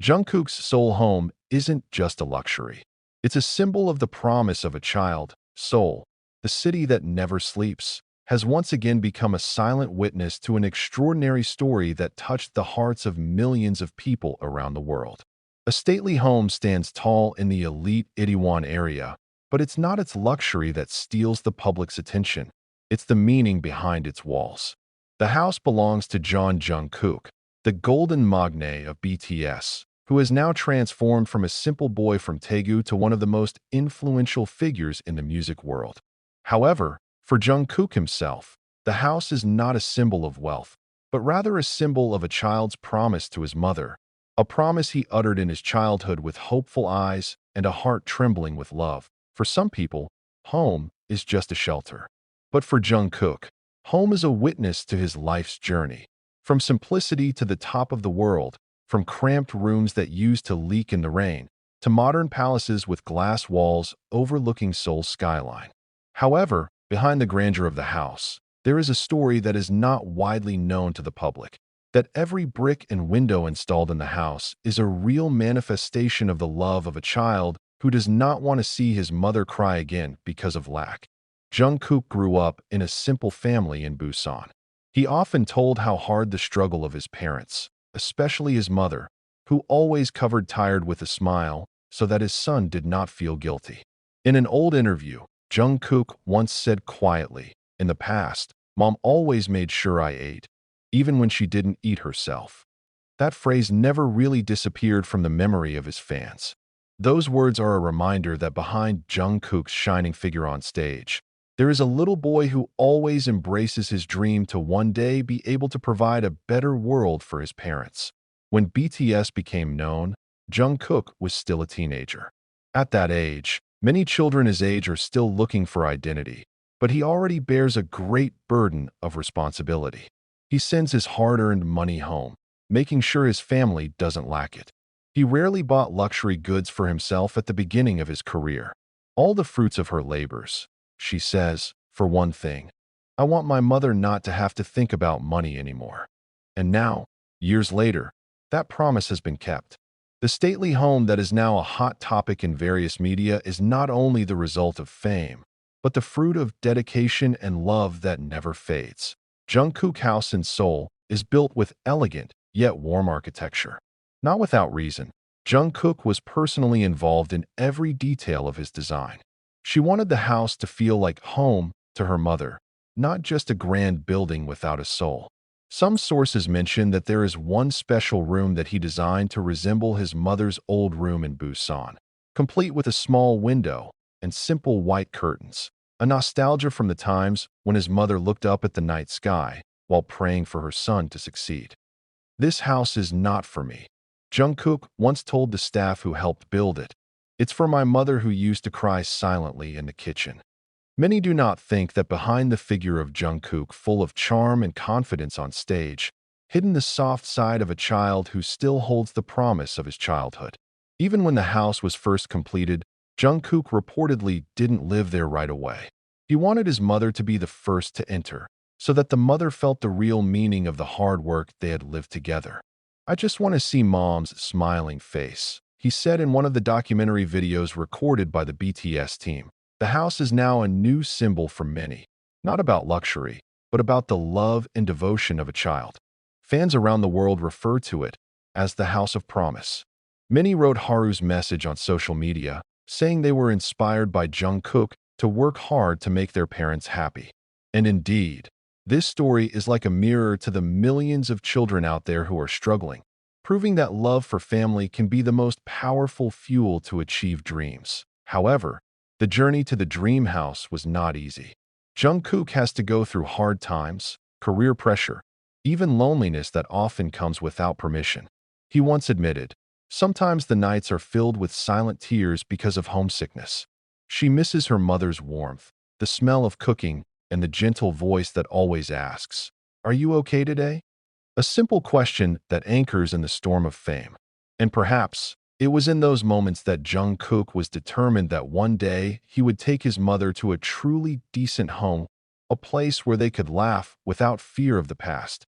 Jungkook's Seoul home isn't just a luxury. It's a symbol of the promise of a child. Seoul, the city that never sleeps, has once again become a silent witness to an extraordinary story that touched the hearts of millions of people around the world. A stately home stands tall in the elite Itaewon area, but it's not its luxury that steals the public's attention. It's the meaning behind its walls. The house belongs to Jungkook, the golden magne of BTS, who has now transformed from a simple boy from Daegu to one of the most influential figures in the music world. However, for Jungkook himself, the house is not a symbol of wealth, but rather a symbol of a child's promise to his mother, a promise he uttered in his childhood with hopeful eyes and a heart trembling with love. For some people, home is just a shelter. But for Jungkook, home is a witness to his life's journey. From simplicity to the top of the world, from cramped rooms that used to leak in the rain, to modern palaces with glass walls overlooking Seoul's skyline. However, behind the grandeur of the house, there is a story that is not widely known to the public. That every brick and window installed in the house is a real manifestation of the love of a child who does not want to see his mother cry again because of lack. Jungkook grew up in a simple family in Busan. He often told how hard the struggle of his parents, especially his mother, who always covered tired with a smile so that his son did not feel guilty. In an old interview, Jungkook once said quietly, "In the past, Mom always made sure I ate, even when she didn't eat herself." That phrase never really disappeared from the memory of his fans. Those words are a reminder that behind Jungkook's shining figure on stage, there is a little boy who always embraces his dream to one day be able to provide a better world for his parents. When BTS became known, Jungkook was still a teenager. At that age, many children his age are still looking for identity, but he already bears a great burden of responsibility. He sends his hard-earned money home, making sure his family doesn't lack it. He rarely bought luxury goods for himself at the beginning of his career. All the fruits of her labors. She says, "For one thing, I want my mother not to have to think about money anymore." And now, years later, that promise has been kept. The stately home that is now a hot topic in various media is not only the result of fame, but the fruit of dedication and love that never fades. Jungkook House in Seoul is built with elegant yet warm architecture. Not without reason, Jungkook was personally involved in every detail of his design. She wanted the house to feel like home to her mother, not just a grand building without a soul. Some sources mention that there is one special room that he designed to resemble his mother's old room in Busan, complete with a small window and simple white curtains, a nostalgia from the times when his mother looked up at the night sky while praying for her son to succeed. "This house is not for me," Jungkook once told the staff who helped build it. "It's for my mother who used to cry silently in the kitchen." Many do not think that behind the figure of Jungkook, full of charm and confidence on stage, hidden the soft side of a child who still holds the promise of his childhood. Even when the house was first completed, Jungkook reportedly didn't live there right away. He wanted his mother to be the first to enter, so that the mother felt the real meaning of the hard work they had lived together. "I just want to see Mom's smiling face," he said in one of the documentary videos recorded by the BTS team. The house is now a new symbol for many, not about luxury, but about the love and devotion of a child. Fans around the world refer to it as the House of Promise. Many wrote Haru's message on social media, saying they were inspired by Jungkook to work hard to make their parents happy. And indeed, this story is like a mirror to the millions of children out there who are struggling, proving that love for family can be the most powerful fuel to achieve dreams. However, the journey to the dream house was not easy. Jungkook has to go through hard times, career pressure, even loneliness that often comes without permission. He once admitted, "Sometimes the nights are filled with silent tears because of homesickness." She misses her mother's warmth, the smell of cooking, and the gentle voice that always asks, "Are you okay today?" A simple question that anchors in the storm of fame. And perhaps it was in those moments that Jungkook was determined that one day he would take his mother to a truly decent home, a place where they could laugh without fear of the past.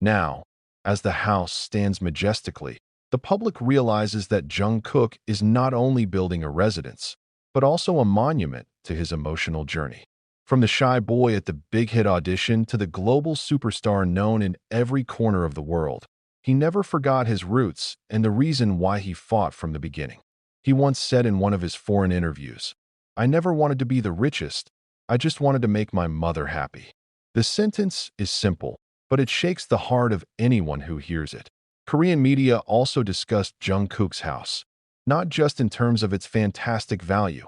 Now, as the house stands majestically, the public realizes that Jungkook is not only building a residence, but also a monument to his emotional journey. From the shy boy at the big hit audition to the global superstar known in every corner of the world, he never forgot his roots and the reason why he fought from the beginning. He once said in one of his foreign interviews, "I never wanted to be the richest, I just wanted to make my mother happy." The sentence is simple, but it shakes the heart of anyone who hears it. Korean media also discussed Jungkook's house, not just in terms of its fantastic value,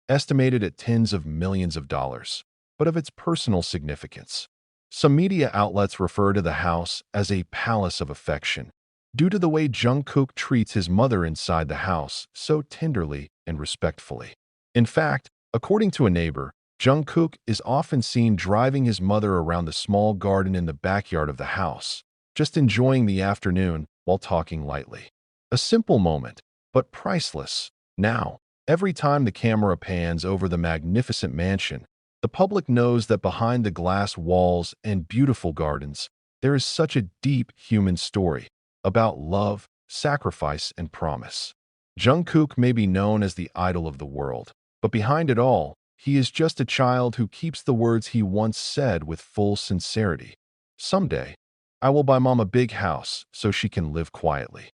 estimated at tens of millions of dollars, but of its personal significance. Some media outlets refer to the house as a palace of affection, due to the way Jungkook treats his mother inside the house so tenderly and respectfully. In fact, according to a neighbor, Jungkook is often seen driving his mother around the small garden in the backyard of the house, just enjoying the afternoon while talking lightly. A simple moment, but priceless. Now, every time the camera pans over the magnificent mansion, the public knows that behind the glass walls and beautiful gardens, there is such a deep human story about love, sacrifice, and promise. Jungkook may be known as the idol of the world, but behind it all, he is just a child who keeps the words he once said with full sincerity. "Someday, I will buy mom a big house so she can live quietly."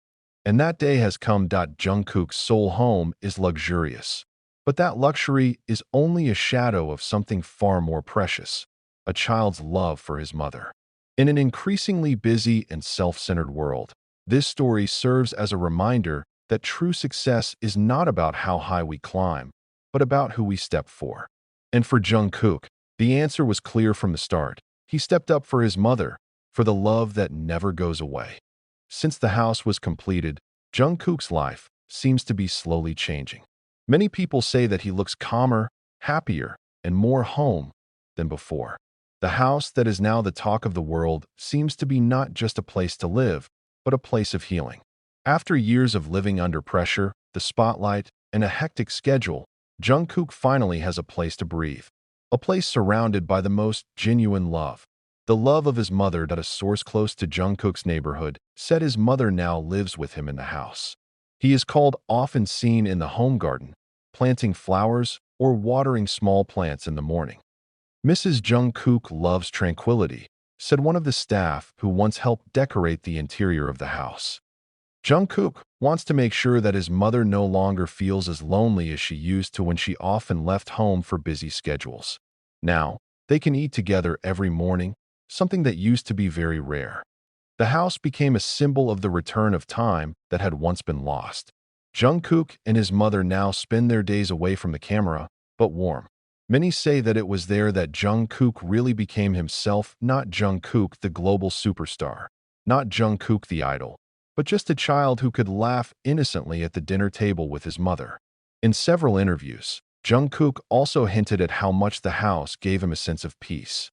And that day has come. Jungkook's Seoul home is luxurious. But that luxury is only a shadow of something far more precious, a child's love for his mother. In an increasingly busy and self-centered world, this story serves as a reminder that true success is not about how high we climb, but about who we step for. And for Jungkook, the answer was clear from the start. He stepped up for his mother, for the love that never goes away. Since the house was completed, Jungkook's life seems to be slowly changing. Many people say that he looks calmer, happier, and more home than before. The house that is now the talk of the world seems to be not just a place to live, but a place of healing. After years of living under pressure, the spotlight, and a hectic schedule, Jungkook finally has a place to breathe, a place surrounded by the most genuine love. The love of his mother. A source close to Jungkook's neighborhood said his mother now lives with him in the house. He is often seen in the home garden, planting flowers or watering small plants in the morning. "Mrs. Jungkook loves tranquility," said one of the staff who once helped decorate the interior of the house. Jungkook wants to make sure that his mother no longer feels as lonely as she used to when she often left home for busy schedules. Now, they can eat together every morning, something that used to be very rare. The house became a symbol of the return of time that had once been lost. Jungkook and his mother now spend their days away from the camera, but warm. Many say that it was there that Jungkook really became himself, not Jungkook the global superstar, not Jungkook the idol, but just a child who could laugh innocently at the dinner table with his mother. In several interviews, Jungkook also hinted at how much the house gave him a sense of peace.